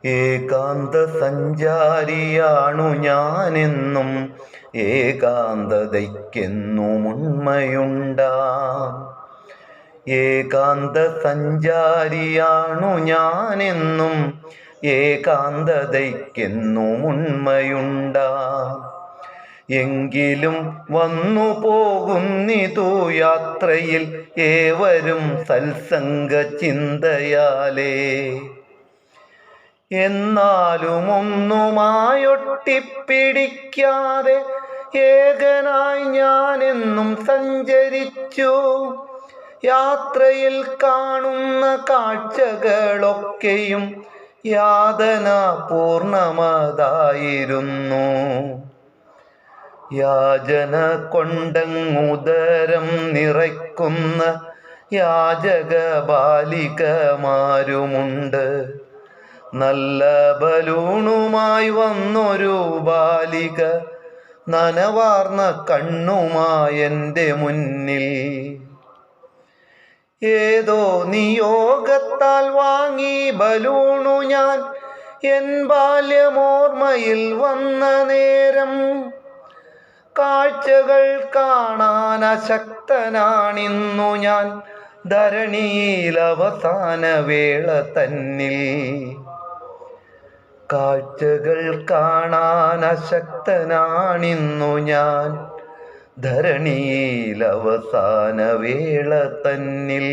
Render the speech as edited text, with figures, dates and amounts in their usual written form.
ഏകാന്ത സഞ്ചാരിയാണു ഞാനെന്നും ഏകാന്തതയ്ക്കെന്നും ഉണ്മയുണ്ടാം. ഏകാന്ത സഞ്ചാരിയാണു ഞാനെന്നും ഏകാന്തതയ്ക്കെന്നും ഉണ്മയുണ്ടാം. എങ്കിലും വന്നു പോകുന്നിതു യാത്രയിൽ ഏവരും സത്സംഗ ചിന്തയാലേ. എന്നാലും ഒന്നുമായൊട്ടിപ്പിടിക്കാതെ ഏകനായി ഞാനെന്നും സഞ്ചരിച്ചു. യാത്രയിൽ കാണുന്ന കാഴ്ചകളൊക്കെയും യാതന പൂർണ്ണമതായിരുന്നു. യാചന കൊണ്ടങ്ങുദരം നിറയ്ക്കുന്ന യാചക ബാലികമാരുമുണ്ട്. നല്ല ബലൂണുമായി വന്നൊരു ബാലിക നനവാർന്ന കണ്ണുമായെൻ്റെ മുന്നിൽ. ഏതോ നിയോഗത്താൽ വാങ്ങി ബലൂണു ഞാൻ എൻ ബാല്യമോർമ്മയിൽ വന്ന നേരം. കാഴ്ചകൾ കാണാൻ അശക്തനാണിന്നു ഞാൻ ധരണിയിൽ അവസാന വേള തന്നിൽ. കാഴ്ചകൾ കാണാൻ അശക്തനാണിന്നു ഞാൻ ധരണിയിൽ അവസാന വേള തന്നിൽ.